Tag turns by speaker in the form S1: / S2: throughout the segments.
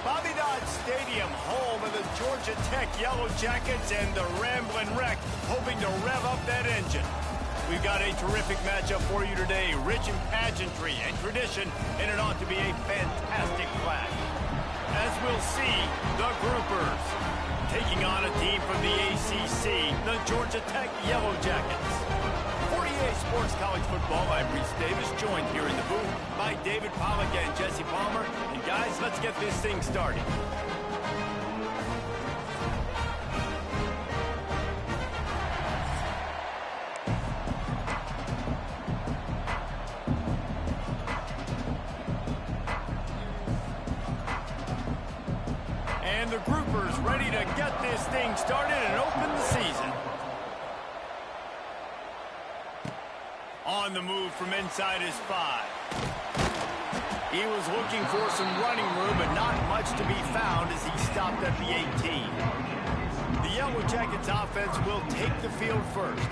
S1: Bobby Dodd Stadium, home of the Georgia Tech Yellow Jackets and the Ramblin' Wreck, hoping to rev up that engine. We've got a terrific matchup for you today, rich in pageantry and tradition, and it ought to be a fantastic clash. As we'll see, the Groupers taking on a team from the ACC, the Georgia Tech Yellow Jackets. 48 Sports College Football, I'm Reese Davis, joined here in the booth by David Pollack and Jesse Palmer. And guys, let's get this thing started. And the Groupers ready to get this thing started and open the season. On the move from inside his 5. He was looking for some running room, but not much to be found as he stopped at the 18. The Yellow Jackets offense will take the field first.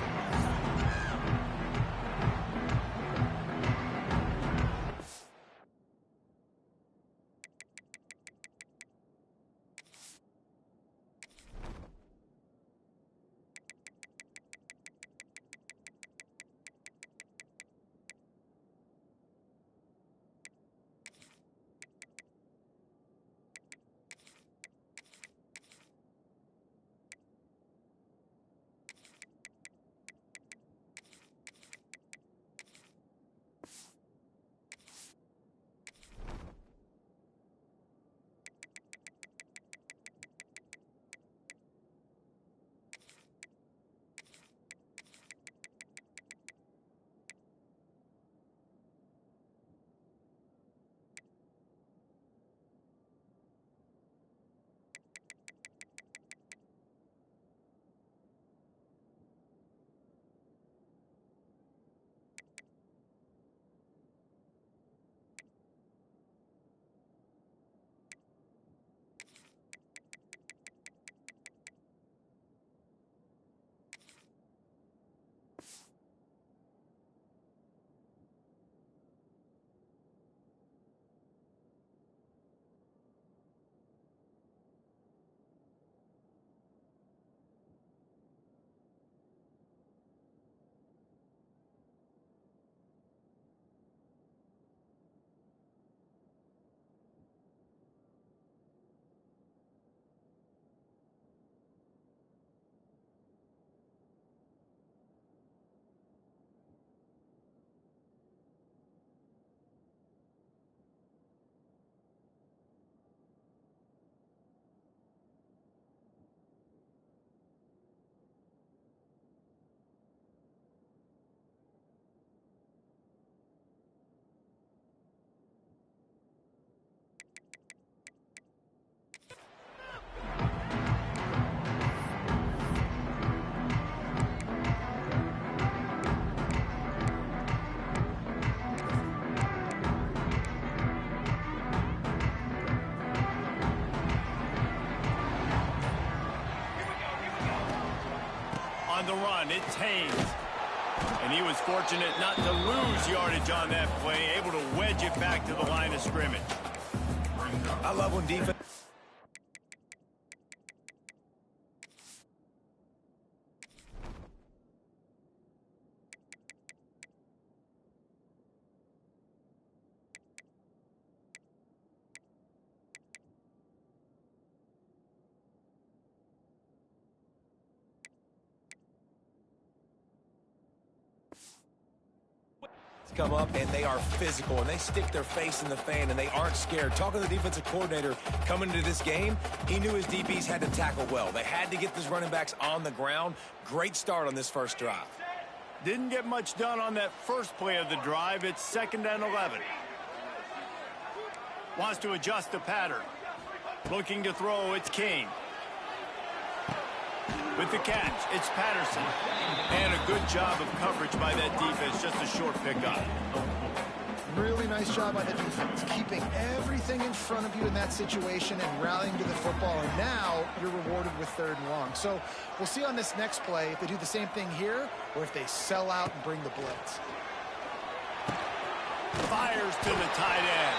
S1: On the run, it's Haynes. And he was fortunate not to lose yardage on that play, able to wedge it back to the line of scrimmage.
S2: I love when defense... come up and they are physical and they stick their face in the fan and they aren't scared. Talking to the defensive coordinator coming into this game, he knew his DBs had to tackle well. They had to get these running backs on the ground. Great start on this first drive.
S1: Didn't get much done on that first play of the drive. It's 2nd and 11. Wants to adjust the pattern. Looking to throw, it's King. With the catch, it's Patterson. And a good job of coverage by that defense, just a short pickup.
S3: Really nice job by the defense, keeping everything in front of you in that situation and rallying to the football. And now you're rewarded with 3rd and long. So we'll see on this next play if they do the same thing here or if they sell out and bring the blitz.
S1: Fires to the tight end.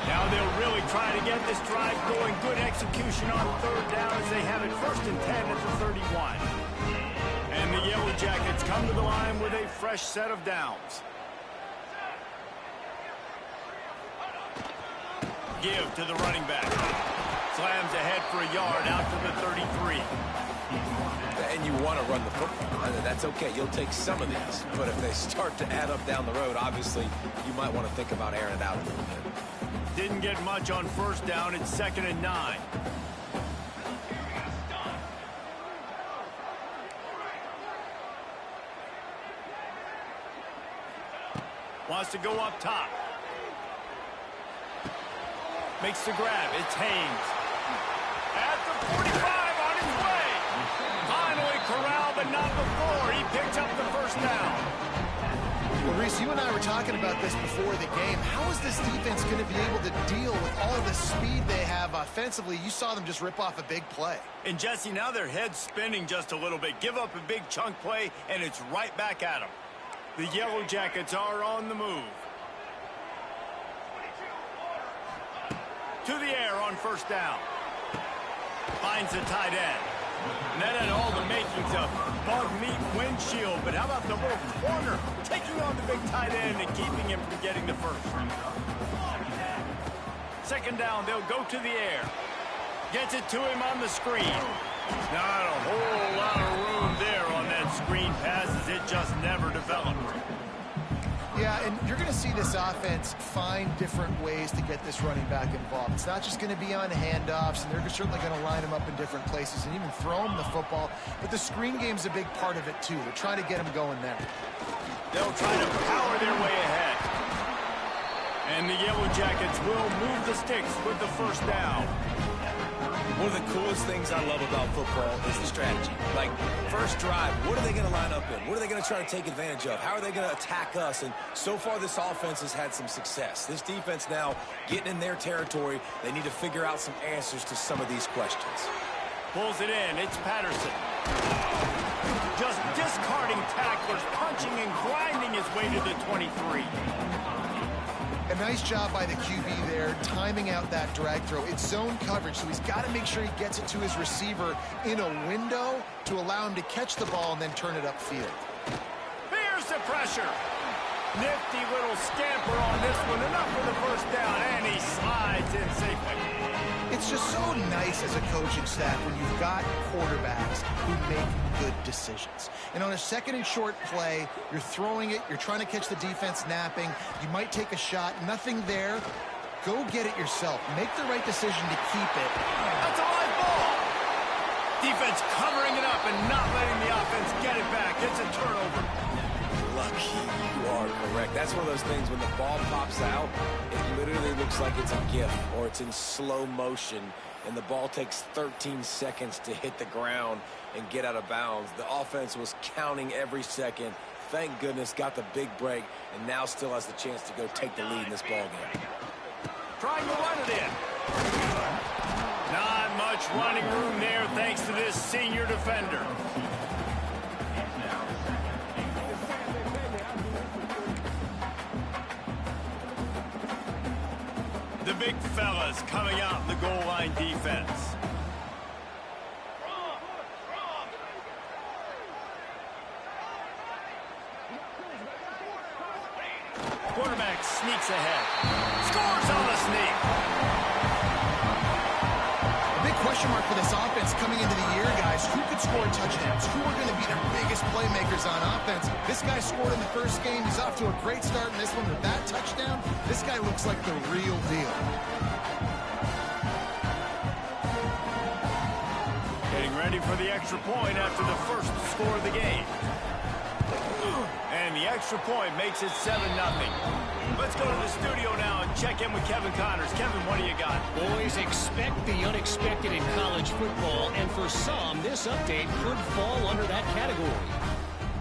S1: Now they'll really try to get this drive going. Good execution on third down as they have it 1st and 10 at the 31. And the Yellow Jackets come to the line with a fresh set of downs. Give to the running back. Slams ahead for a yard out to the 33.
S2: And you want to run the football. That's okay. You'll take some of these. But if they start to add up down the road, obviously, you might want to think about airing it out a little bit.
S1: Didn't get much on 1st down. It's 2nd and 9. Wants to go up top. Makes the grab. It's Haynes. At the 45 on his way. Finally corralled, but not before. He picked up the 1st down.
S3: Well, Reese, you and I were talking about this before the game. How is this defense going to be able to deal with all the speed they have offensively? You saw them just rip off a big play.
S1: And, Jesse, now their head's spinning just a little bit. Give up a big chunk play, and it's right back at them. The Yellow Jackets are on the move. To the air on 1st down. Finds the tight end. And that had all the makings of bug meat windshield. But how about the little corner taking on the big tight end and keeping him from getting the 1st? 2nd down, they'll go to the air. Gets it to him on the screen. Not a whole lot of room there on that screen pass as it just never developed.
S3: Yeah, and you're going to see this offense find different ways to get this running back involved. It's not just going to be on handoffs, and they're certainly going to line him up in different places and even throw him the football. But the screen game's a big part of it, too. They're trying to get him going there.
S1: They'll try to power their way ahead. And the Yellow Jackets will move the sticks with the 1st down.
S2: One of the coolest things I love about football is the strategy. Like, first drive, what are they going to line up in? What are they going to try to take advantage of? How are they going to attack us? And so far, this offense has had some success. This defense now getting in their territory. They need to figure out some answers to some of these questions.
S1: Pulls it in. It's Patterson. Just discarding tacklers, punching and grinding his way to the 23.
S3: A nice job by the QB there, timing out that drag throw. It's zone coverage, so he's got to make sure he gets it to his receiver in a window to allow him to catch the ball and then turn it upfield.
S1: Here's the pressure. Nifty little scamper on this one. Enough for the 1st down, and he slides in safely.
S3: It's just so nice as a coaching staff when you've got quarterbacks who make good decisions. And on a 2nd and short play, you're throwing it, you're trying to catch the defense napping, you might take a shot, nothing there. Go get it yourself. Make the right decision to keep it.
S1: That's a live ball. Defense covering it up and not letting the offense get it back. It's a turnover.
S2: Lucky you are correct. That's one of those things when the ball pops out, it literally looks like it's a GIF or it's in slow motion, and the ball takes 13 seconds to hit the ground and get out of bounds. The offense was counting every second. Thank goodness got the big break and now still has the chance to go take the lead in this ball game.
S1: Trying to run it in. Not much running room there thanks to this senior defender. The big fellas coming out in the goal line defense. Quarterback sneaks ahead. Scores on the sneak.
S3: A big question mark for this offense coming into the year, guys. Who could score touchdowns? Who are going to be their biggest playmakers on offense? This guy scored in the 1st game. He's off to a great start in this one with that touchdown. This guy looks like the real deal.
S1: Getting ready for the extra point after the 1st score of the game. And the extra point makes it 7-0. Let's go to the studio now and check in with Kevin Connors. Kevin, what do you got?
S4: Boys, expect the unexpected in college football, and for some, this update could fall under that category.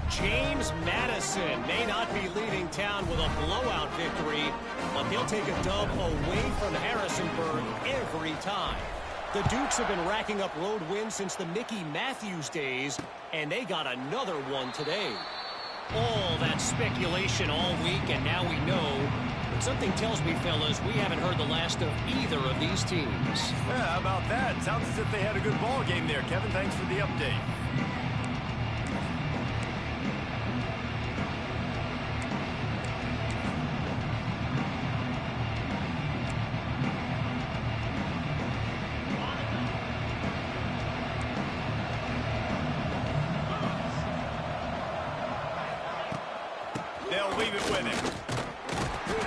S4: James Madison may not be leaving town with a blowout victory, but they'll take a dub away from Harrisonburg every time. The Dukes have been racking up road wins since the Mickey Matthews days, and they got another one today. All that speculation all week, and now we know But something tells me, fellas, we haven't heard the last of either of these teams.
S1: Yeah, how about that? Sounds as if they had a good ball game there, Kevin. Thanks for the update. They'll leave it with him.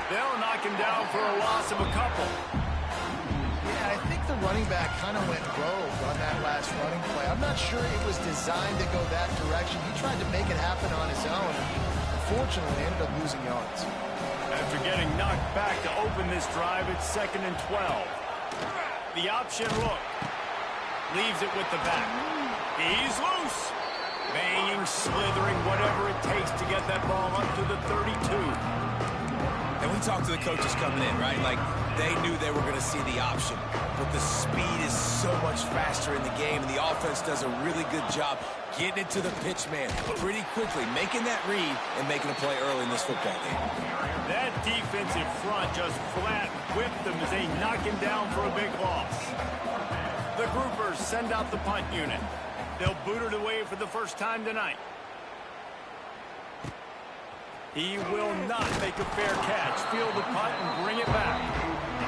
S1: They'll knock him down for a loss of a couple.
S3: Yeah, I think the running back kind of went rogue on that last running play. I'm not sure it was designed to go that direction. He tried to make it happen on his own. Unfortunately, ended up losing yards.
S1: After getting knocked back to open this drive, it's 2nd and 12. The option look. Leaves it with the back. He's loose. Banging, slithering, whatever it takes to get that ball up to the 32.
S2: And we talked to the coaches coming in, right? Like, they knew they were going to see the option. But the speed is so much faster in the game, and the offense does a really good job getting it to the pitch man pretty quickly, making that read and making a play early in this football game.
S1: That defensive front just flat whipped them as they knock him down for a big loss. The groupers send out the punt unit. They'll boot it away for the first time tonight. He will not make a fair catch. Field the punt and bring it back.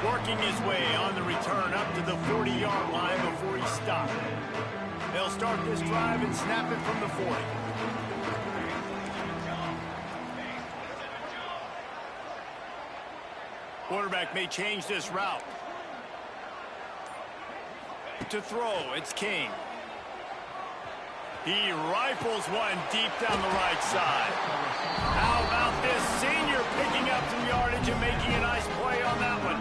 S1: Working his way on the return up to the 40-yard line before he stopped. They'll start this drive and snap it from the 40. Quarterback may change this route. To throw, it's King. He rifles one deep down the right side. How about this senior picking up some yardage and making a nice play on that one?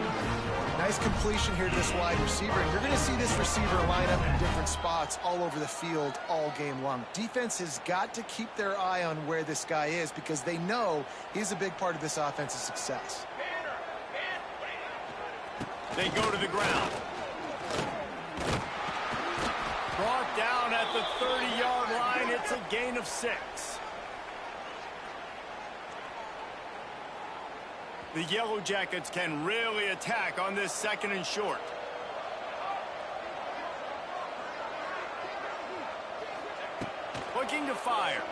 S3: Nice completion here to this wide receiver. And you're going to see this receiver line up in different spots all over the field all game long. Defense has got to keep their eye on where this guy is because they know he's a big part of this offense's success.
S1: They go to the ground. Brought down at the 30-yard line. It's a gain of 6. The Yellow Jackets can really attack on this 2nd and short. Looking to fire.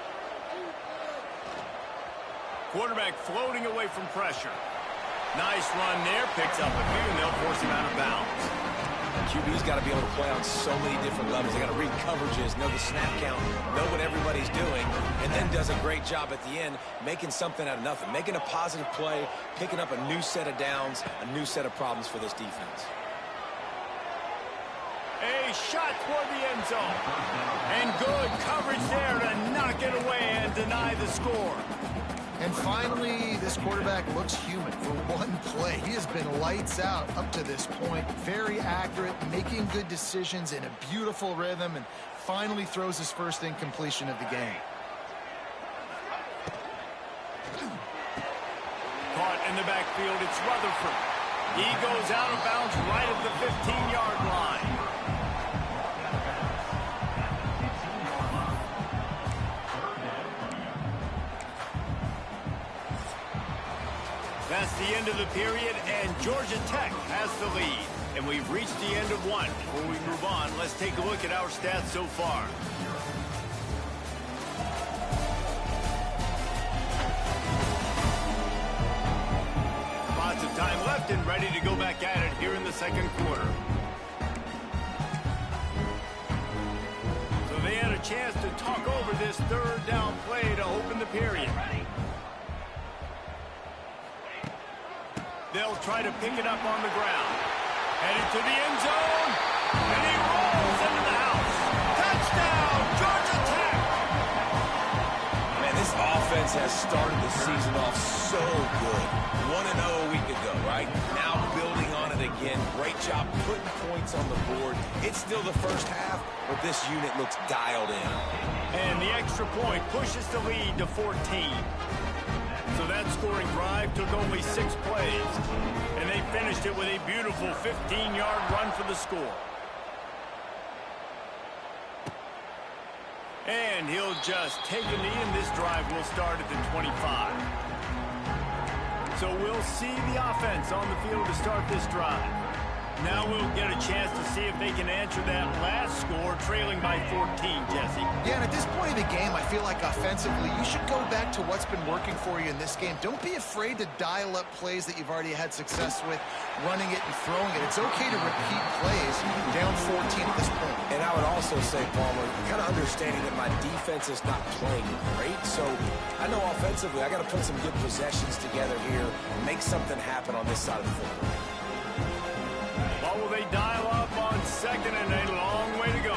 S1: Quarterback floating away from pressure. Nice run there. Picks up a few, and they'll force him out of bounds.
S2: QB's got to be able to play on so many different levels. They got to read coverages, know the snap count, know what everybody's doing, and then does a great job at the end making something out of nothing, making a positive play, picking up a new set of downs, a new set of problems for this defense.
S1: A shot toward the end zone. And good coverage there to knock it away and deny the score.
S3: And finally, this quarterback looks human for one play. He has been lights out up to this point. Very accurate, making good decisions in a beautiful rhythm, and finally throws his first incompletion of the game.
S1: Caught in the backfield, it's Rutherford. He goes out of bounds right at the 15-yard line. That's the end of the period, and Georgia Tech has the lead. And we've reached the end of one. Before we move on, let's take a look at our stats so far. Lots of time left and ready to go back at it here in the 2nd quarter. So they had a chance to talk over this 3rd down play to open the period. They'll try to pick it up on the ground. Headed to the end zone. And he rolls into the house. Touchdown, Georgia Tech!
S2: Man, this offense has started the season off so good. 1-0 a week ago, right? Now building on it again. Great job putting points on the board. It's still the first half, but this unit looks dialed in.
S1: And the extra point pushes the lead to 14. So that scoring drive took only 6 plays. And they finished it with a beautiful 15-yard run for the score. And he'll just take a knee, and this drive will start at the 25. So we'll see the offense on the field to start this drive. Now we'll get a chance to see if they can answer that last score, trailing by 14, Jesse.
S3: Yeah, and at this point in the game, I feel like offensively, you should go back to what's been working for you in this game. Don't be afraid to dial up plays that you've already had success with, running it and throwing it. It's okay to repeat plays down 14 at this point.
S2: And I would also say, Palmer, kind of understanding that my defense is not playing great, so I know offensively I got to put some good possessions together here and make something happen on this side of the football.
S1: What will they dial up on second and a long way to go?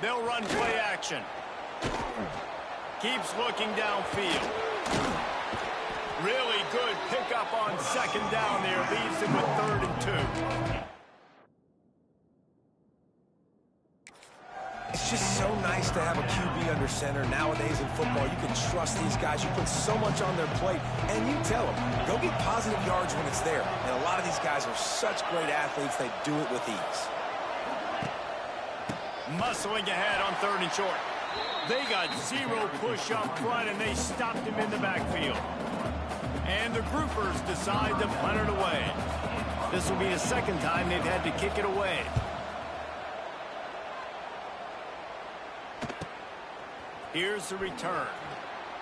S1: They'll run play action. Keeps looking downfield. Really good pickup on second down there. Leaves him with 3rd and 2.
S2: It's just so nice to have a QB under center. Nowadays in football, you can trust these guys. You put so much on their plate, and you tell them, go get positive yards when it's there. And a lot of these guys are such great athletes, they do it with ease.
S1: Muscling ahead on 3rd and short. They got 0 push up front, and they stopped him in the backfield. And the groupers decide to punt it away. This will be the second time they've had to kick it away. Here's the return.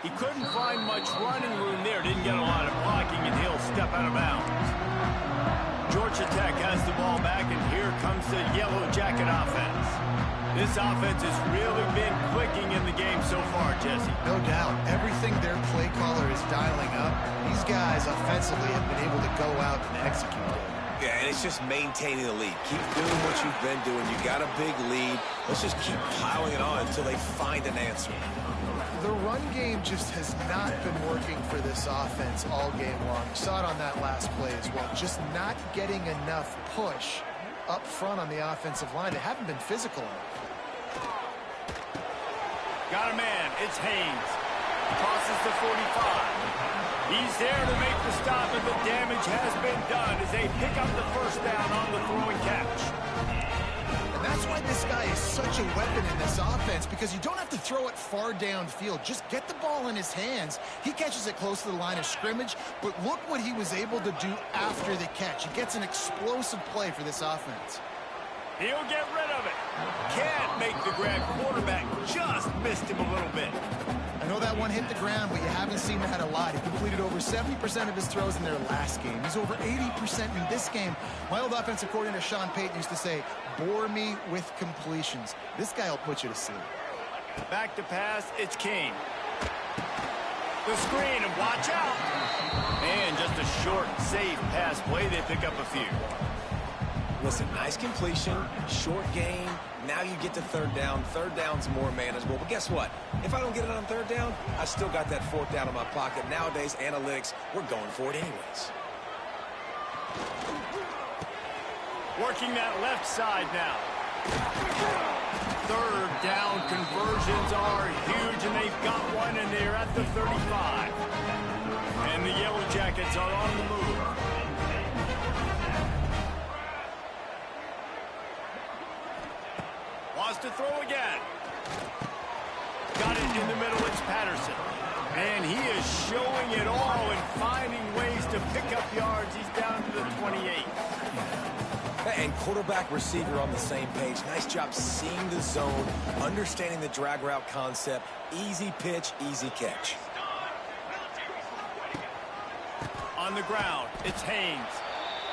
S1: He couldn't find much running room there. Didn't get a lot of blocking, and he'll step out of bounds. Georgia Tech has the ball back, and here comes the Yellow Jacket offense. This offense has really been clicking in the game so far, Jesse.
S3: No doubt. Everything their play caller is dialing up, these guys offensively have been able to go out and execute it.
S2: Yeah, and it's just maintaining the lead. Keep doing what you've been doing. You got a big lead. Let's just keep piling it on until they find an answer.
S3: The run game just has not been working for this offense all game long. You saw it on that last play as well. Just not getting enough push up front on the offensive line. They haven't been physical enough.
S1: Got a man. It's Haynes. Crosses the 45. He's there to make the stop, and the damage has been done as they pick up the first down on the throwing catch.
S3: And that's why this guy is such a weapon in this offense, because you don't have to throw it far downfield. Just get the ball in his hands. He catches it close to the line of scrimmage, but look what he was able to do after the catch. He gets an explosive play for this offense.
S1: He'll get rid of it. Can't make the grab. Quarterback just missed him a little bit.
S3: I know that one hit the ground, but you haven't seen that a lot. He completed over 70% of his throws in their last game. He's over 80% in this game. My old offensive coordinator, Sean Payton, used to say, bore me with completions. This guy will put you to sleep.
S1: Back to pass, it's Kane. The screen, and watch out. And just a short, safe pass play. They pick up a few.
S2: Listen, nice completion, short game. Now you get to 3rd down. 3rd down's more manageable. But guess what? If I don't get it on 3rd down, I still got that 4th down in my pocket. Nowadays, analytics, we're going for it anyways.
S1: Working that left side now. 3rd down conversions are huge, and they've got one, and they're at the 35. And the Yellow Jackets are on the move. Wants to throw again. Got it in the middle. It's Patterson. And he is showing it all and finding ways to pick up yards. He's down to the 28.
S2: And quarterback receiver on the same page. Nice job seeing the zone, understanding the drag route concept. Easy pitch, easy catch.
S1: On the ground, it's Haynes.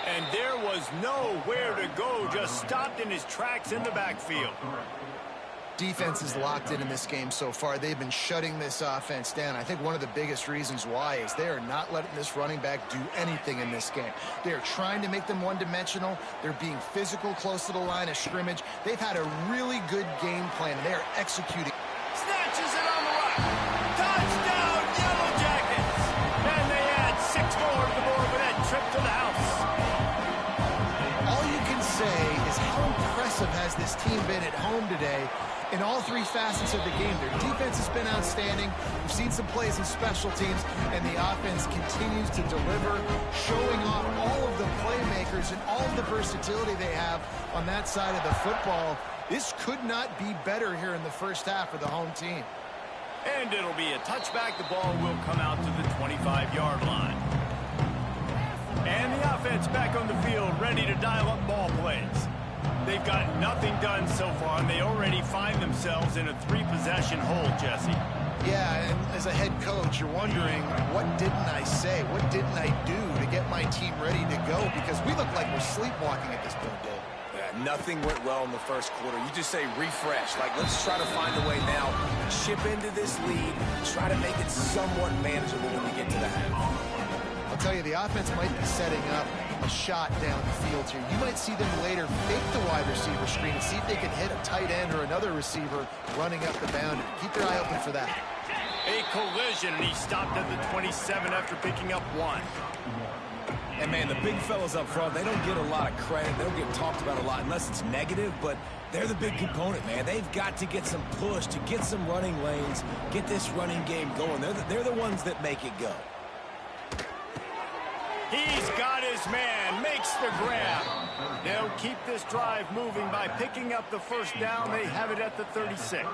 S1: And there was nowhere to go, just stopped in his tracks in the backfield.
S3: Defense is locked in this game so far. They've been shutting this offense down. I think one of the biggest reasons why is they are not letting this running back do anything in this game. They're trying to make them one-dimensional. They're being physical close to the line of scrimmage. They've had a really good game plan, and they are executing.
S1: Snatches it on the right. Touchdown, Yellow Jackets. And they add 6 more to the board with that trip to the house.
S3: All you can say is how impressive has this team been at home today in all 3 facets of the game. Their defense has been outstanding. We've seen some plays in special teams, and the offense continues to deliver, showing off all of the playmakers and all of the versatility they have on that side of the football. This could not be better here in the first half for the home team.
S1: And it'll be a touchback. The ball will come out to the 25-yard line. And the offense back on the field, ready to dial up ball plays. They've got nothing done so far, and they already find themselves in a 3-possession hole, Jesse.
S3: Yeah, and as a head coach, you're wondering, what didn't I say? What didn't I do to get my team ready to go? Because we look like we're sleepwalking at this point, Dave.
S2: Yeah, nothing went well in the first quarter. You just say refresh. Like, let's try to find a way now. Chip into this lead. Try to make it somewhat manageable when we get to the half.
S3: I'll tell you, the offense might be setting up a shot down the field here. You might see them later fake the wide receiver screen and see if they can hit a tight end or another receiver running up the boundary. Keep your eye open for that.
S1: A collision, and he stopped at the 27 after picking up 1.
S2: And, man, the big fellas up front, they don't get a lot of credit. They don't get talked about a lot unless it's negative, but they're the big component, man. They've got to get some push, to get some running lanes, get this running game going. They're the ones that make it go.
S1: He's got his man, makes the grab. They'll keep this drive moving by picking up the first down. They have it at the 36.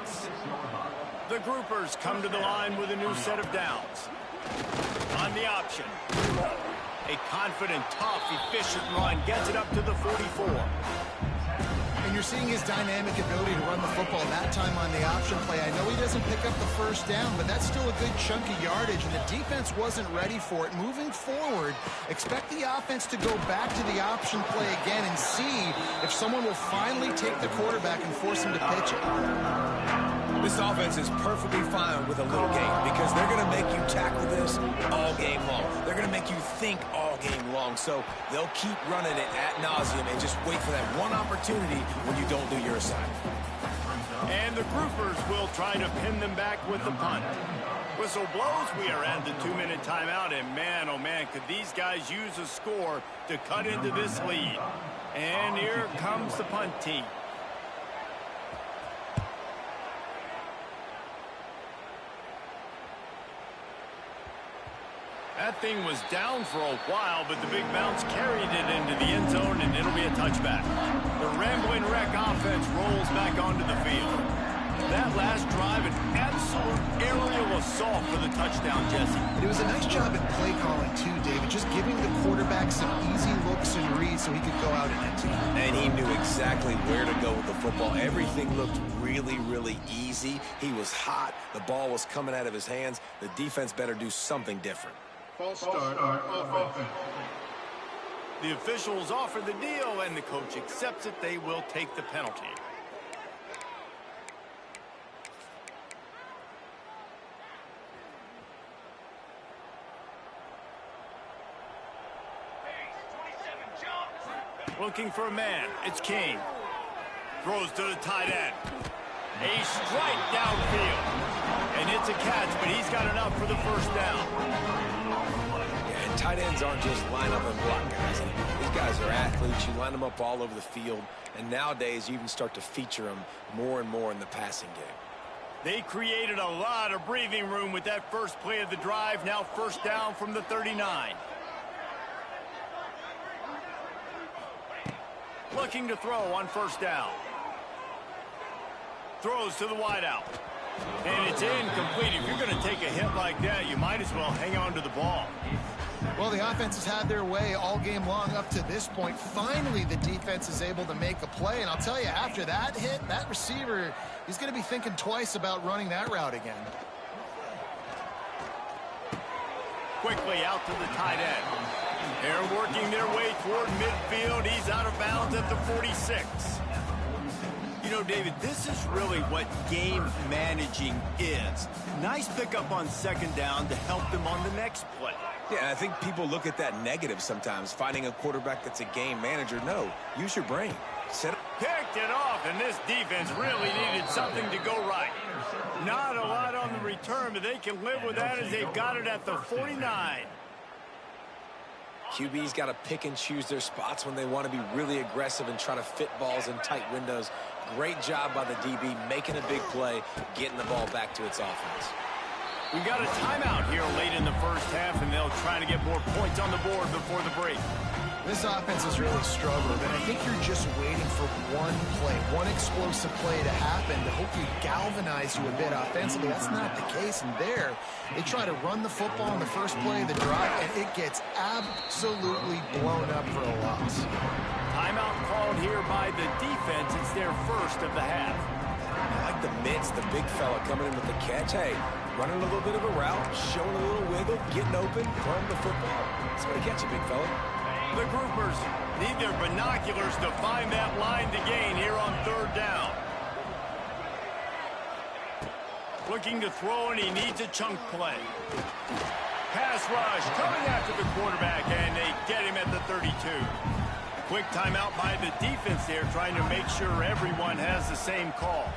S1: The groupers come to the line with a new set of downs. On the option. A confident, tough, efficient run gets it up to the 44.
S3: And you're seeing his dynamic ability to run the football that time on the option play. I know he doesn't pick up the first down, but that's still a good chunk of yardage, and the defense wasn't ready for it. Moving forward, expect the offense to go back to the option play again and see if someone will finally take the quarterback and force him to pitch it.
S2: This offense is perfectly fine with a little game because they're going to make you tackle this all game long. They're going to make you think all game long. So they'll keep running it ad nauseum and just wait for that one opportunity when you don't do your assignment.
S1: And the groupers will try to pin them back with the punt. Whistle blows. We are at the 2-minute timeout. And man, oh man, could these guys use a score to cut into this lead. And here comes the punt team. That thing was down for a while, but the big bounce carried it into the end zone, and it'll be a touchback. The Rambling Wreck offense rolls back onto the field. That last drive, an absolute aerial assault for the touchdown, Jesse.
S3: It was a nice job in play calling, too, David, just giving the quarterback some easy looks and reads so he could go out and execute.
S2: And he knew exactly where to go with the football. Everything looked really, really easy. He was hot. The ball was coming out of his hands. The defense better do something different.
S5: False start offense.
S1: The officials offer the deal, and the coach accepts it. They will take the penalty. Looking for a man. It's King. Throws to the tight end. A strike downfield. And it's a catch, but he's got enough for the first down.
S2: Tight ends aren't just line up and block guys. These guys are athletes. You line them up all over the field. And nowadays, you even start to feature them more and more in the passing game.
S1: They created a lot of breathing room with that first play of the drive. Now first down from the 39. Looking to throw on first down. Throws to the wideout. And it's incomplete. If you're going to take a hit like that, you might as well hang on to the ball.
S3: Well, the offense has had their way all game long up to this point. Finally, the defense is able to make a play. And I'll tell you, after that hit, that receiver, he's going to be thinking twice about running that route again.
S1: Quickly out to the tight end. They're working their way toward midfield. He's out of bounds at the 46. You know, David, this is really what game managing is. Nice pickup on second down to help them on the next play.
S2: Yeah, I think people look at that negative sometimes, finding a quarterback that's a game manager. No, use your brain.
S1: Picked it off, and this defense really needed something to go right. Not a lot on the return, but they can live with that as they've got it at the 49.
S2: QB's got to pick and choose their spots when they want to be really aggressive and try to fit balls in tight windows. Great job by the DB making a big play, getting the ball back to its offense.
S1: We've got a timeout here late in the first half, and they'll try to get more points on the board before the break.
S3: This offense has really struggled, and I think you're just waiting for one play, one explosive play to happen to hopefully galvanize you a bit offensively. That's not the case, and there, they try to run the football in the first play of the drive, and it gets absolutely blown up for a loss.
S1: Timeout called here by the defense. It's their first of the half.
S2: I like the mitts, the big fella coming in with the catch. Hey, running a little bit of a route, showing a little wiggle, getting open, throwing the football. Somebody catch it, big fella.
S1: The groupers need their binoculars to find that line to gain here on third down. Looking to throw, and he needs a chunk play. Pass rush coming after the quarterback, and they get him at the 32. Quick timeout by the defense there, trying to make sure everyone has the same call.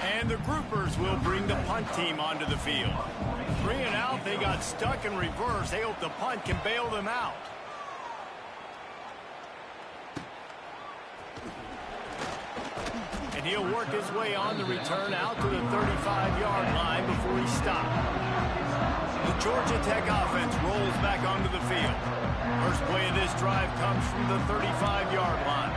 S1: And the groupers will bring the punt team onto the field. 3 and out, they got stuck in reverse. They hope the punt can bail them out. And he'll work his way on the return out to the 35-yard line before he stopped. The Georgia Tech offense rolls back onto the field. First play of this drive comes from the 35-yard line.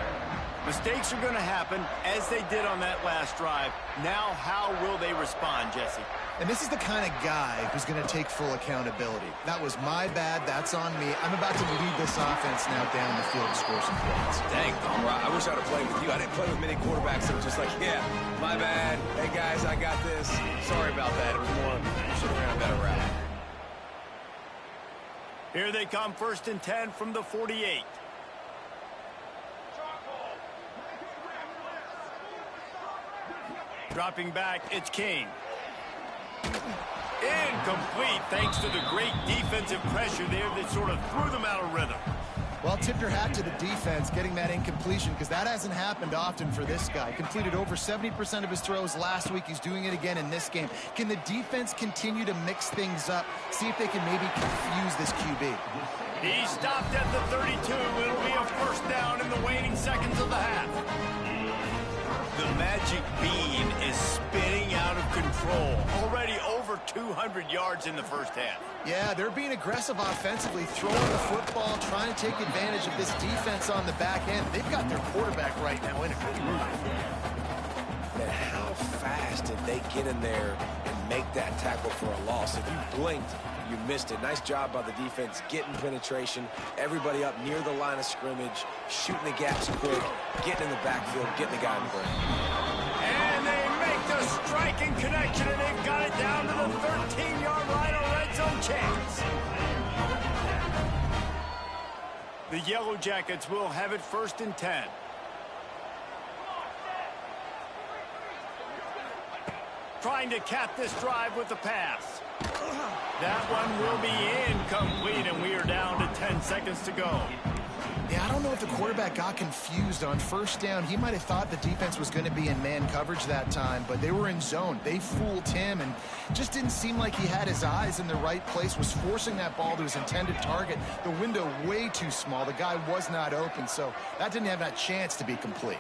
S1: Mistakes are going to happen, as they did on that last drive. Now, how will they respond, Jesse?
S3: And this is the kind of guy who's going to take full accountability. That was my bad. That's on me. I'm about to lead this offense now down the field and score some points.
S2: Dang, I wish I'd have played with you. I didn't play with many quarterbacks that were just like, yeah, my bad. Hey, guys, I got this. Sorry about that. It was more, you should have ran a better route.
S1: Here they come, 1st and 10 from the 48. Dropping back, it's King. Incomplete, thanks to the great defensive pressure there that sort of threw them out of rhythm.
S3: Well, tip your hat to the defense getting that incompletion, because that hasn't happened often for this guy. Completed over 70% of his throws last week. He's doing it again in this game. Can the defense continue to mix things up, see if they can maybe confuse this QB?
S1: He stopped at the 32. It'll be a first down in the waning seconds of the half. The magic bean is spinning out of control. Already over 200 yards in the first half.
S3: Yeah, they're being aggressive offensively, throwing the football, trying to take advantage of this defense on the back end. They've got their quarterback right now in a good run.
S2: Man, how fast did they get in there and make that tackle for a loss? If you blinked, you missed it. Nice job by the defense getting penetration. Everybody up near the line of scrimmage, shooting the gaps quick, getting in the backfield, getting the guy in the brain.
S1: And they make the striking connection, and they've got it down to the 13-yard line, a red zone chance. The Yellow Jackets will have it 1st and 10. Trying to cap this drive with the pass. That one will be incomplete, and we are down to 10 seconds to go.
S3: Yeah, I don't know if the quarterback got confused on first down. He might have thought the defense was going to be in man coverage that time, but they were in zone. They fooled him, and just didn't seem like he had his eyes in the right place, was forcing that ball to his intended target. The window way too small. The guy was not open, so that didn't have that chance to be complete.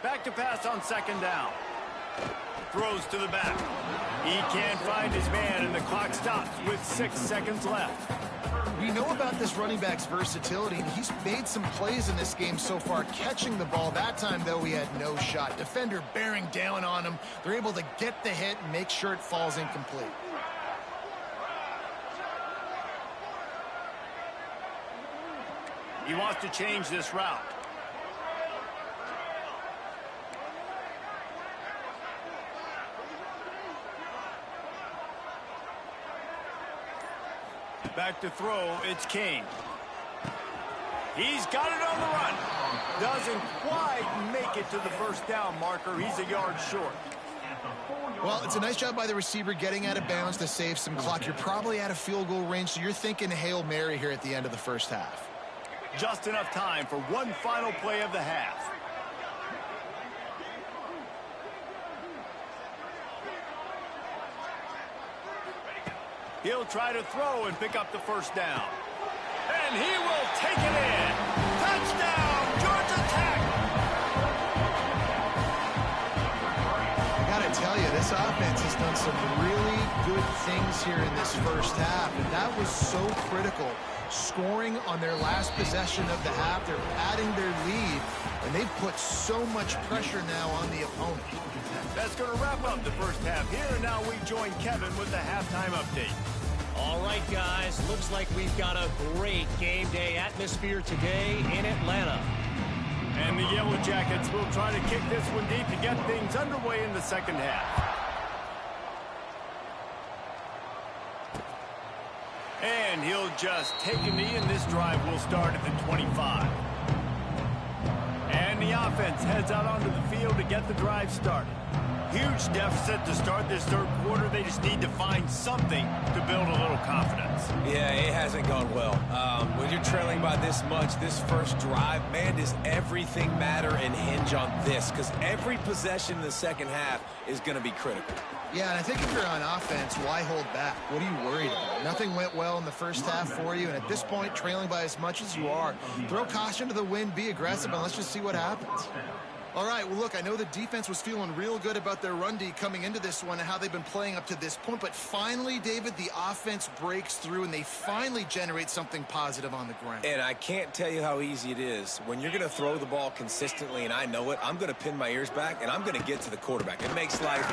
S1: Back to pass on 2nd down. Throws to the back. He can't find his man, and the clock stops with 6 seconds left.
S3: We know about this running back's versatility, and he's made some plays in this game so far, catching the ball. That time, though, he had no shot. Defender bearing down on him. They're able to get the hit and make sure it falls incomplete.
S1: He wants to change this route. Back to throw, it's King. He's got it on the run. Doesn't quite make it to the first down marker. He's a yard short.
S3: Well, it's a nice job by the receiver getting out of bounds to save some clock. You're probably out of field goal range, so you're thinking Hail Mary here at the end of the first half.
S1: Just enough time for one final play of the half. He'll try to throw and pick up the first down. And he will take it in. Touchdown, Georgia Tech!
S3: I gotta tell you, this offense has done some really good things here in this first half, and that was so critical. Scoring on their last possession of the half, they're adding their lead, and they've put so much pressure now on the opponent.
S1: That's going to wrap up the first half here, and now we join Kevin with the halftime update.
S4: All right, guys, looks like we've got a great game day atmosphere today in Atlanta.
S1: And the Yellow Jackets will try to kick this one deep to get things underway in the second half. And he'll just take a knee, and this drive will start at the 25. And the offense heads out onto the field to get the drive started. Huge deficit to start this third quarter. They just need to find something to build a little confidence.
S2: Yeah, it hasn't gone well. When you're trailing by this much, this first drive, man, does everything matter and hinge on this? Because every possession in the second half is going to be critical.
S3: Yeah, and I think if you're on offense, why hold back? What are you worried about? Nothing went well in the first half for you, and at this point, trailing by as much as you are, throw caution to the wind, be aggressive, and let's just see what happens. All right, well, look, I know the defense was feeling real good about their run D coming into this one and how they've been playing up to this point, but finally, David, the offense breaks through, and they finally generate something positive on the ground.
S2: And I can't tell you how easy it is. When you're going to throw the ball consistently, and I know it, I'm going to pin my ears back, and I'm going to get to the quarterback. It makes life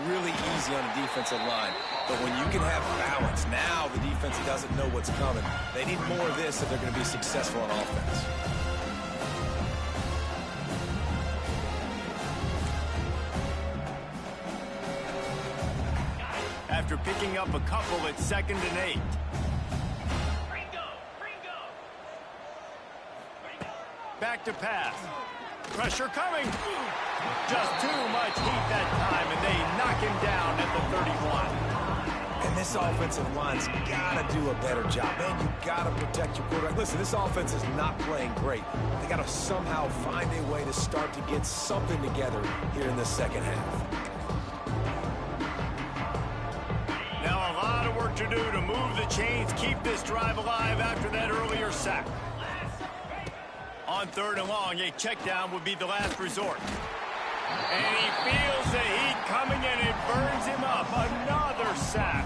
S2: really easy on the defensive line. But when you can have balance, now the defense doesn't know what's coming. They need more of this if they're going to be successful on offense.
S1: After picking up a couple at 2nd and 8. Back to pass. Pressure coming. Just too much heat that time, and they knock him down at the 31.
S2: And this offensive line's got to do a better job. Man, you got to protect your quarterback. Listen, this offense is not playing great. They got to somehow find a way to start to get something together here in the second half.
S1: Now a lot of work to do to move the chains, keep this drive alive after that earlier sack. On 3rd and long, a check down would be the last resort. And he feels the heat coming, and it burns him up. Another sack.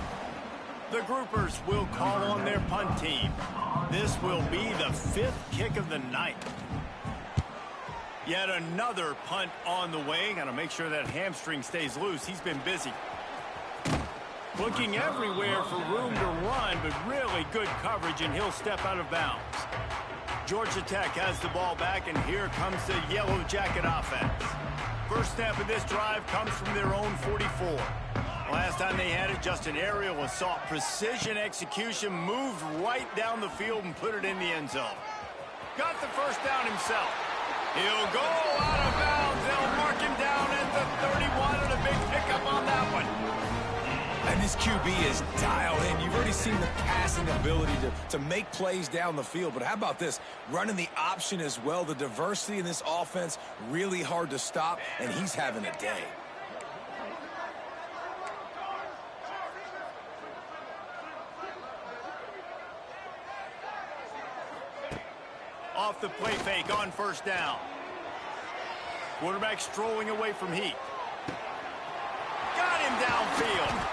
S1: The groupers will call on their punt team. This will be the 5th kick of the night. Yet another punt on the way. Got to make sure that hamstring stays loose. He's been busy. Looking everywhere for room to run, but really good coverage, and he'll step out of bounds. Georgia Tech has the ball back, and here comes the Yellow Jacket offense. First snap of this drive comes from their own 44. Last time they had it, just an aerial assault. Precision execution, moved right down the field and put it in the end zone. Got the first down himself. He'll go out of bounds. They'll mark him down at the 31, and a big pickup on that one.
S2: And this QB is dialed in. You've already seen the passing ability to make plays down the field. But how about this? Running the option as well. The diversity in this offense, really hard to stop, and he's having a day.
S1: Off the play fake on first down. Quarterback strolling away from heat. Got him downfield.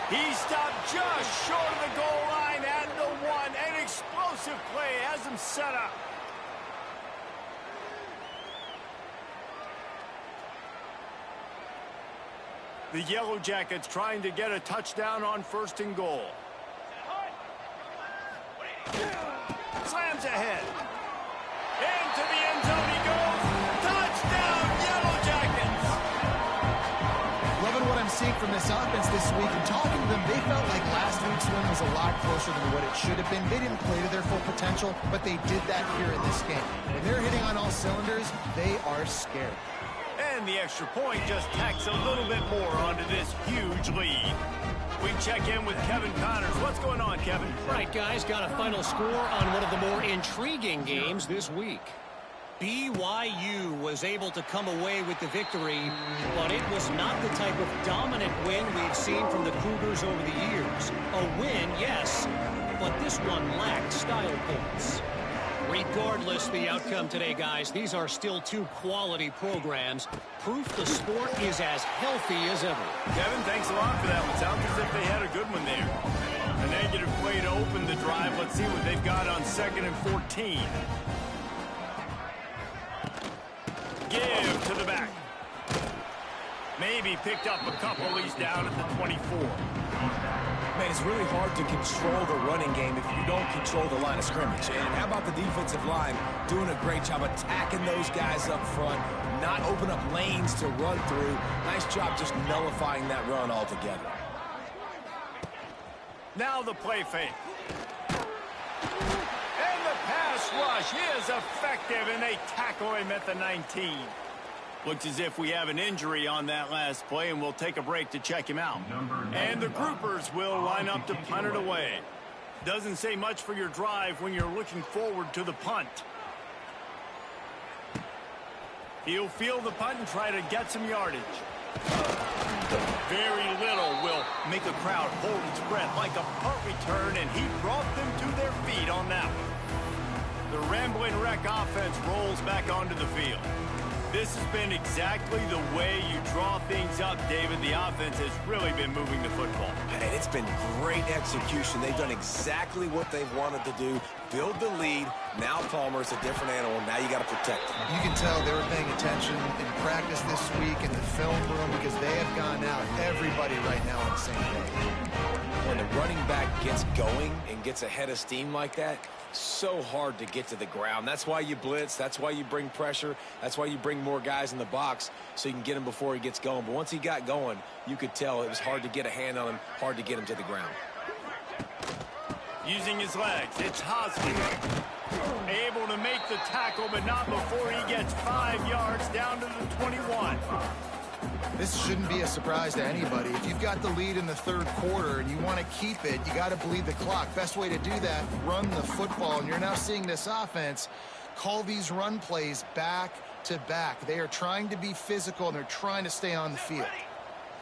S1: He stopped just short of the goal line at the 1. An explosive play has him set up. The Yellow Jackets trying to get a touchdown on 1st and goal. Slams ahead. Into the end zone he goes. Touchdown, Yellow Jackets.
S3: Loving what I'm seeing from this offense this week, and talking to them, they felt like last week's win was a lot closer than what it should have been. They didn't play to their full potential, but they did that here in this game. When they're hitting on all cylinders, they are scared.
S1: And the extra point just tacks a little bit more onto this huge lead. We check in with Kevin Connors. What's going on, Kevin?
S4: Right, guys, got a final score on one of the more intriguing games this week. BYU was able to come away with the victory, but it was not the type of dominant win we've seen from the Cougars over the years. A win, yes, but this one lacked style points. Regardless the outcome today, guys, these are still two quality programs. Proof the sport is as healthy as ever.
S1: Kevin, thanks a lot for that one. Sounds as if they had a good one there. A negative play to open the drive. Let's see what they've got on 2nd and 14. Give to the back. Maybe picked up a couple. He's down at the 24.
S2: Man, it's really hard to control the running game if you don't control the line of scrimmage. And how about the defensive line doing a great job attacking those guys up front, not open up lanes to run through. Nice job just nullifying that run altogether.
S1: Now the play fake. And the pass rush is effective, and they tackle him at the 19. Looks as if we have an injury on that last play, and we'll take a break to check him out. And the groupers will line up to punt it away. Doesn't say much for your drive when you're looking forward to the punt. He'll field the punt and try to get some yardage. Very little will make a crowd hold its breath like a punt return, and he brought them to their feet on that one. The Rambling Wreck offense rolls back onto the field. This has been exactly the way you draw things up, David. The offense has really been moving the football.
S2: And it's been great execution. They've done exactly what they've wanted to do. Build the lead. Now Palmer's a different animal. Now you got to protect him.
S3: You can tell they were paying attention in practice this week in the film room because they have gone out, everybody right now on the same page.
S2: When the running back gets going and gets ahead of steam like that, so hard to get to the ground. That's why you blitz. That's why you bring pressure. That's why you bring more guys in the box so you can get him before he gets going. But once he got going, you could tell it was hard to get a hand on him, hard to get him to the ground.
S1: Using his legs, it's Hoskins. Able to make the tackle, but not before he gets 5 yards down to the 21.
S3: This shouldn't be a surprise to anybody. If you've got the lead in the third quarter and you want to keep it, you got to bleed the clock. Best way to do that, run the football. And you're now seeing this offense call these run plays back to back. They are trying to be physical, and they're trying to stay on the field.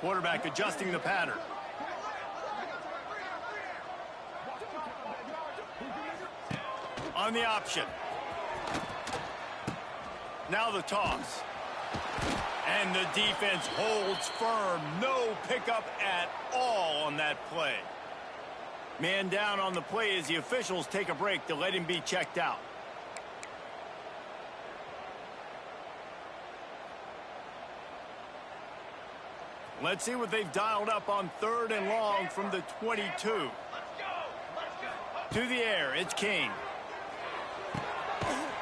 S1: Quarterback adjusting the pattern. On the option. Now the toss. And the defense holds firm. No pickup at all on that play. Man down on the play as the officials take a break to let him be checked out. Let's see what they've dialed up on 3rd and long from the 22. To the air, it's King.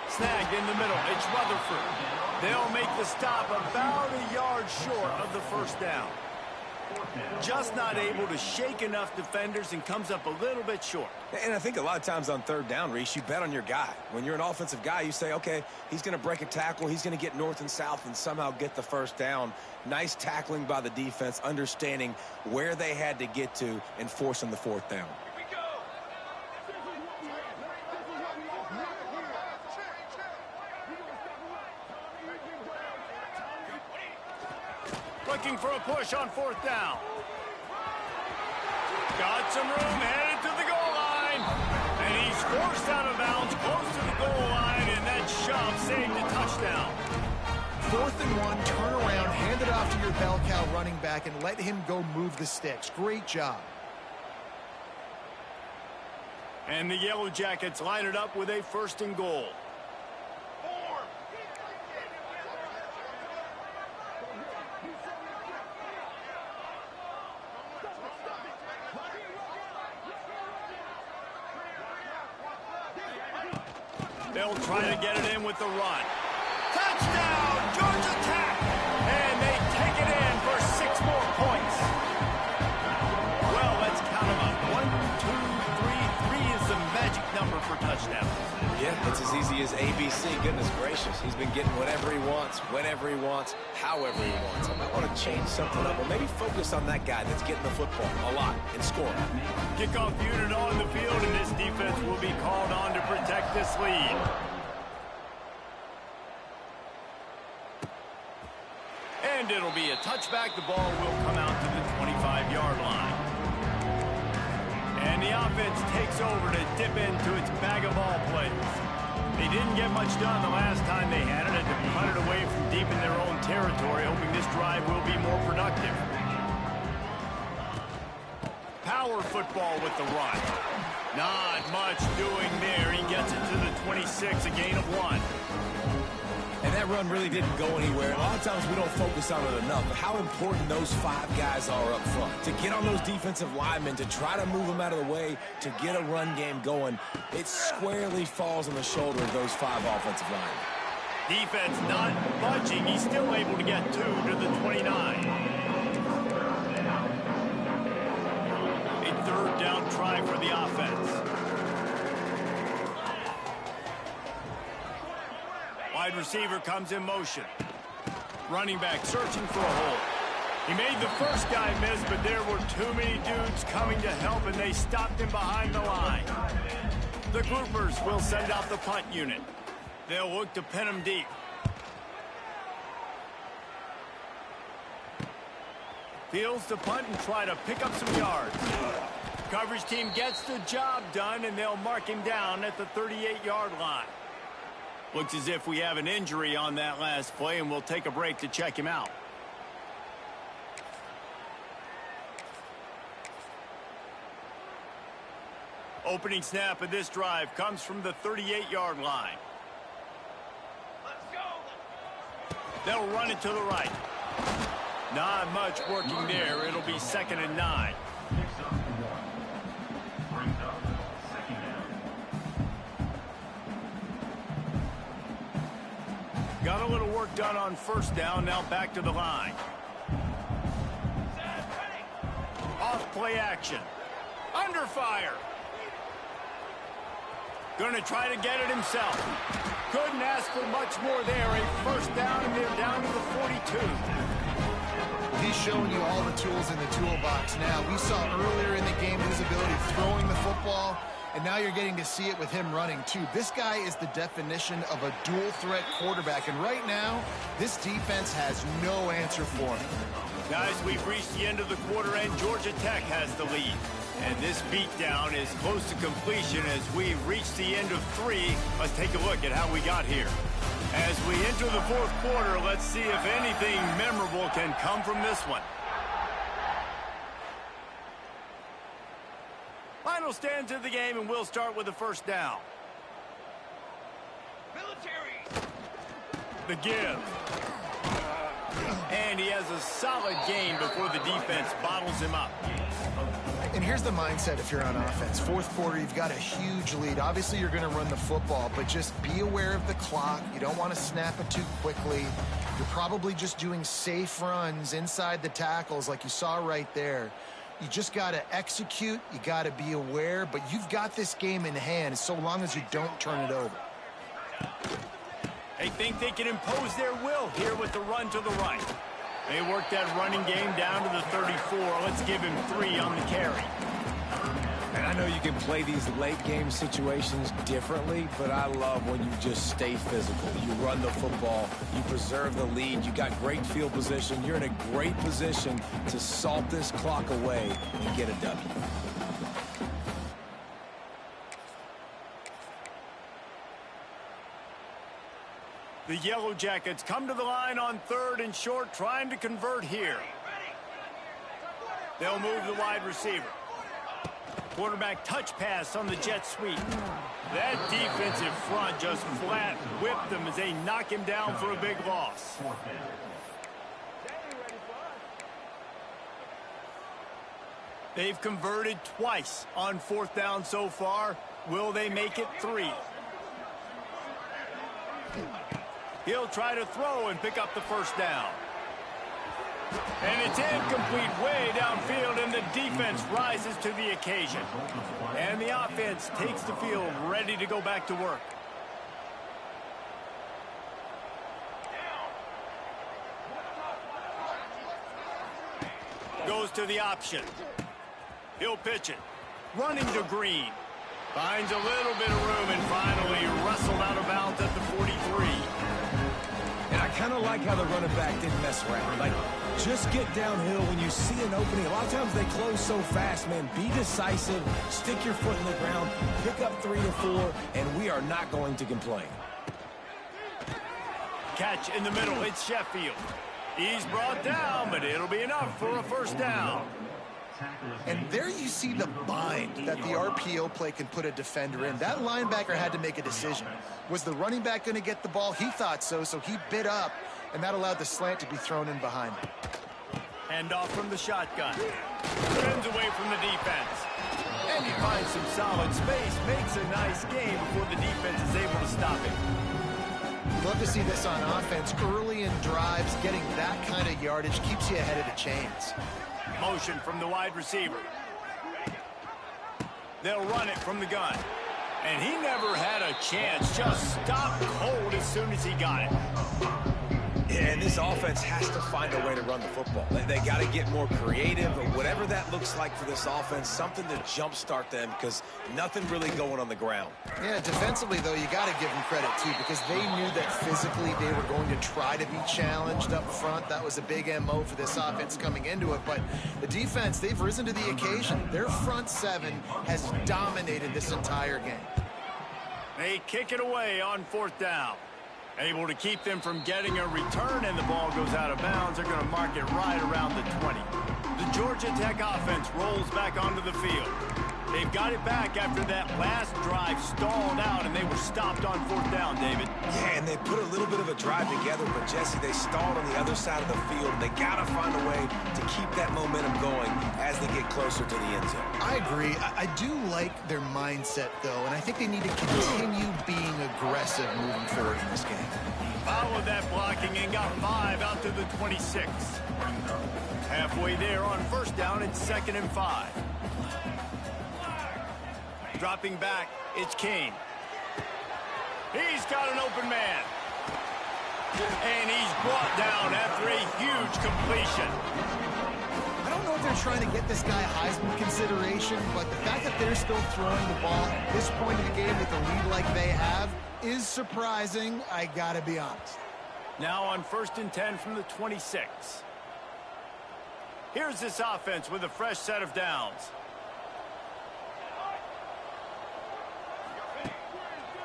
S1: Snagged in the middle, it's Rutherford. They'll make the stop about a yard short of the first down. Just not able to shake enough defenders and comes up a little bit short.
S2: And I think a lot of times on 3rd down, Reese, you bet on your guy. When you're an offensive guy, you say, okay, he's going to break a tackle, he's going to get north and south and somehow get the first down. Nice tackling by the defense, understanding where they had to get to and forcing the 4th down.
S1: Looking for a push on 4th down. Got some room, headed to the goal line. And he's forced out of bounds, close to the goal line, and that shove saved a touchdown.
S3: 4th and 1, turn around, hand it off to your bell cow running back, and let him go move the sticks. Great job.
S1: And the Yellow Jackets line it up with a 1st and goal. They'll try to get it in with the run. Touchdown, Georgia Tech! And they take it in for 6 more points. Well, let's count them up. 1, 2, 3. 3 is the magic number for touchdowns.
S2: Yeah, it's as easy as ABC. Goodness gracious. He's been getting whatever he wants, whenever he wants, however he wants. I might want to change something up, or maybe focus on that guy that's getting the football a lot and scoring.
S1: Kickoff unit on the field, and this defense will be called on to protect this lead. And it'll be a touchback. The ball will come out to the 25-yard line. And the offense takes over to dip into its bag of ball plays. They didn't get much done the last time they had it, and to punt it away from deep in their own territory, hoping this drive will be more productive. Power football with the run. Not much doing there. He gets it to the 26, a gain of 1.
S2: And that run really didn't go anywhere. A lot of times we don't focus on it enough, but how important those 5 guys are up front. To get on those defensive linemen, to try to move them out of the way, to get a run game going, it squarely falls on the shoulder of those 5 offensive linemen.
S1: Defense not budging. He's still able to get 2 to the 29. A 3rd down try for the offense. Wide receiver comes in motion. Running back searching for a hole. He made the first guy miss, but there were too many dudes coming to help, and they stopped him behind the line. The groupers will send out the punt unit. They'll look to pin him deep. Fields to punt and try to pick up some yards. Coverage team gets the job done, and they'll mark him down at the 38-yard line. Looks as if we have an injury on that last play, and we'll take a break to check him out. Opening snap of this drive comes from the 38-yard line. Let's go. They'll run it to the right. Not much working there. It'll be 2nd and 9. Got a little work done on 1st down. Now back to the line. Off play action. Under fire. Going to try to get it himself. Couldn't ask for much more there. A 1st down, and they're down to the 42.
S3: He's showing you all the tools in the toolbox now. We saw earlier in the game his ability throwing the football, and now you're getting to see it with him running too. This guy is the definition of a dual-threat quarterback, and right now, this defense has no answer for him.
S1: Guys, we've reached the end of the quarter, and Georgia Tech has the lead. And this beatdown is close to completion as we've reached the end of 3. Let's take a look at how we got here. As we enter the 4th quarter, let's see if anything memorable can come from this one. Final stands of the game, and we'll start with the 1st down. Military. The give. And he has a solid gain before the defense bottles him up.
S3: And here's the mindset if you're on offense. 4th quarter, you've got a huge lead. Obviously, you're going to run the football, but just be aware of the clock. You don't want to snap it too quickly. You're probably just doing safe runs inside the tackles like you saw right there. You just got to execute. You got to be aware, but you've got this game in hand so long as you don't turn it over.
S1: They think they can impose their will here with the run to the right. They work that running game down to the 34. Let's give him 3 on the carry.
S2: And I know you can play these late game situations differently, but I love when you just stay physical. You run the football, you preserve the lead, you got great field position, you're in a great position to salt this clock away and get a W.
S1: The Yellow Jackets come to the line on 3rd and short, trying to convert here. They'll move the wide receiver. Quarterback touch pass on the jet sweep. That defensive front just flat whipped them as they knock him down for a big loss. They've converted twice on 4th down so far. Will they make it 3? He'll try to throw and pick up the 1st down. And it's incomplete way downfield, and the defense rises to the occasion. And the offense takes the field ready to go back to work. Goes to the option. He'll pitch it. Running to Green. Finds a little bit of room and finally wrestled out of bounds at the 43.
S2: And I kind of like how the running back didn't mess around. Like, just get downhill when you see an opening. A lot of times they close so fast, man. Be decisive, stick your foot in the ground, pick up 3 to 4, and we are not going to complain.
S1: Catch in the middle. It's Sheffield. He's brought down, but it'll be enough for a first down.
S3: And there you see the bind that the RPO play can put a defender in. That linebacker had to make a decision. Was the running back going to get the ball? He thought so, so he bit up, and that allowed the slant to be thrown in behind him.
S1: Hand off from the shotgun. Turns away from the defense. And he finds some solid space, makes a nice game before the defense is able to stop him.
S3: Love to see this on offense. Early in drives, getting that kind of yardage keeps you ahead of the chains.
S1: Motion from the wide receiver. They'll run it from the gun. And he never had a chance. Just stopped cold as soon as he got it.
S2: And this offense has to find a way to run the football. They got to get more creative, or whatever that looks like for this offense, something to jumpstart them, because nothing really going on the ground.
S3: Yeah, defensively, though, you got to give them credit, too, because they knew that physically they were going to try to be challenged up front. That was a big MO for this offense coming into it. But the defense, they've risen to the occasion. Their front seven has dominated this entire game.
S1: They kick it away on fourth down. Able to keep them from getting a return, and the ball goes out of bounds. They're going to mark it right around the 20. The Georgia Tech offense rolls back onto the field. They've got it back after that last drive stalled out, and they were stopped on fourth down, David.
S2: Yeah, and they put a little bit of a drive together, but, Jesse, they stalled on the other side of the field. They got to find a way to keep that momentum going as they get closer to the end zone.
S3: I agree. I do like their mindset, though, and I think they need to continue being aggressive moving forward in this game.
S1: Followed that blocking and got 5 out to the 26. Halfway there on first down, it's 2nd and 5. Dropping back, it's Kane. He's got an open man. And he's brought down after a huge completion.
S3: I don't know if they're trying to get this guy Heisman consideration, but the fact that they're still throwing the ball at this point of the game with a lead like they have is surprising, I gotta be honest.
S1: Now on 1st and 10 from the 26. Here's this offense with a fresh set of downs.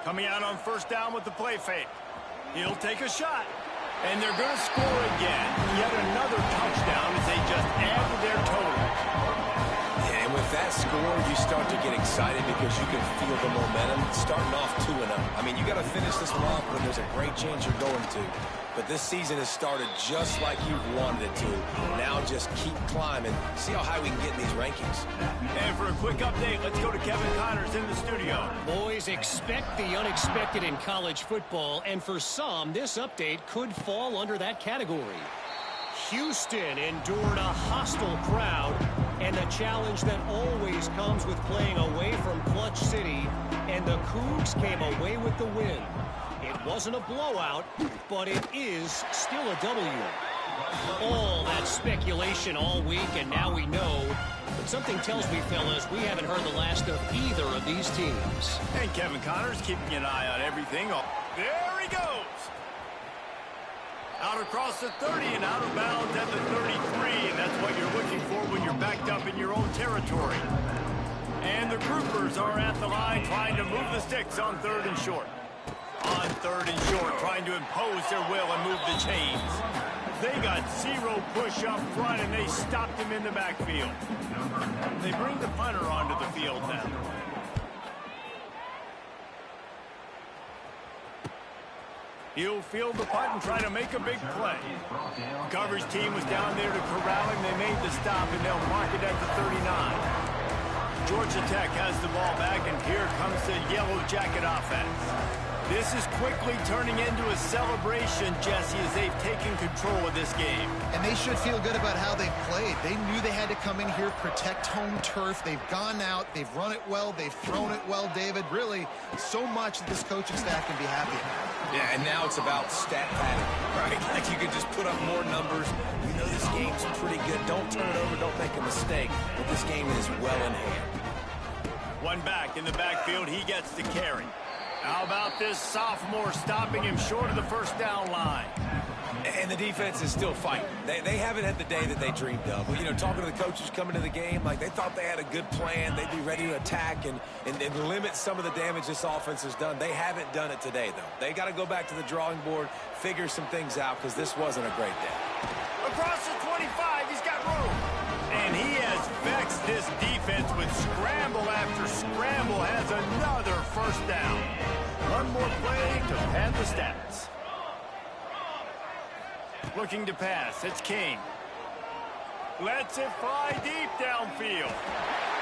S1: Coming out on first down with the play fake. He'll take a shot. And they're going to score again. Yet another touchdown as they just add to their total.
S2: Yeah, and with that score, you start to get excited because you can feel the momentum starting off 2-0. I mean, you got to finish this one off, but there's a great chance you're going to. But this season has started just like you've wanted it to. Now just keep climbing. See how high we can get in these rankings.
S1: And for a quick update, let's go to Kevin Connors in the studio.
S4: Boys, expect the unexpected in college football, and for some, this update could fall under that category. Houston endured a hostile crowd and the challenge that always comes with playing away from Clutch City, and the Cougs came away with the win. It wasn't a blowout, but it is still a W. All that speculation all week, and now we know. But something tells me, fellas, we haven't heard the last of either of these teams.
S1: And Kevin Connors keeping an eye on everything. Oh, there he goes. Out across the 30 and out of bounds at the 33. And that's what you're looking for when you're backed up in your own territory. And the Groupers are at the line trying to move the sticks on 3rd and short. On 3rd and short, trying to impose their will and move the chains. They got 0 push up front, and they stopped him in the backfield. They bring the punter onto the field now. He'll field the punt and try to make a big play. Coverage team was down there to corral him. They made the stop, and they'll mark it at the 39. Georgia Tech has the ball back, and here comes the Yellow Jacket offense. This is quickly turning into a celebration, Jesse, as they've taken control of this game.
S3: And they should feel good about how they played. They knew they had to come in here, protect home turf. They've gone out, they've run it well, they've thrown it well, David. Really, so much that this coaching staff can be happy about.
S2: Yeah, and now it's about stat padding, right? Like you could just put up more numbers. You know this game's pretty good. Don't turn it over, don't make a mistake. But this game is well in hand.
S1: One back in the backfield, he gets the carry. How about this sophomore stopping him short of the first down line?
S2: And the defense is still fighting. They haven't had the day that they dreamed of. Well, you know, talking to the coaches coming to the game, like they thought they had a good plan. They'd be ready to attack and limit some of the damage this offense has done. They haven't done it today, though. They got to go back to the drawing board, figure some things out, because this wasn't a great day.
S1: Across the 25, he's got room. And he has vexed this defense with scramble after scramble, has another first down. One more play to pad the stats. Looking to pass, it's King. Lets it fly deep downfield.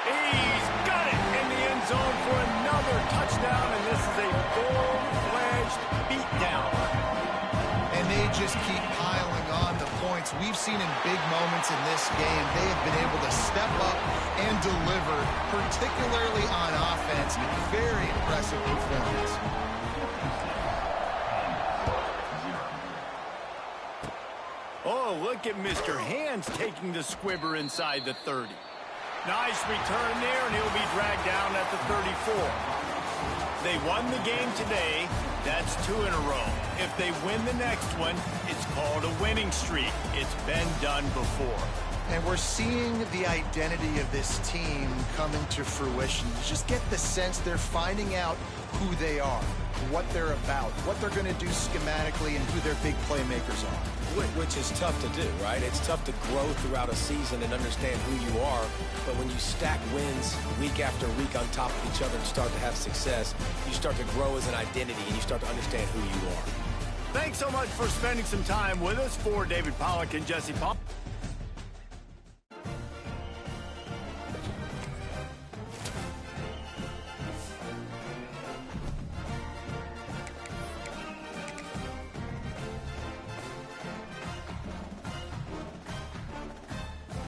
S1: He's got it in the end zone for another touchdown, and this is a full-fledged beatdown.
S3: And they just keep piling on the points. We've seen in big moments in this game, they have been able to step up and deliver, particularly on offense. Very impressive performance.
S1: Oh, look at Mr. Hands taking the squibber inside the 30. Nice return there, and he'll be dragged down at the 34. They won the game today. That's 2 in a row. If they win the next one, it's called a winning streak. It's been done before.
S3: And we're seeing the identity of this team come into fruition. You just get the sense they're finding out who they are, what they're about, what they're going to do schematically, and who their big playmakers are.
S2: Which is tough to do, right? It's tough to grow throughout a season and understand who you are. But when you stack wins week after week on top of each other and start to have success, you start to grow as an identity and you start to understand who you are.
S1: Thanks so much for spending some time with us. For David Pollack and Jesse Paul.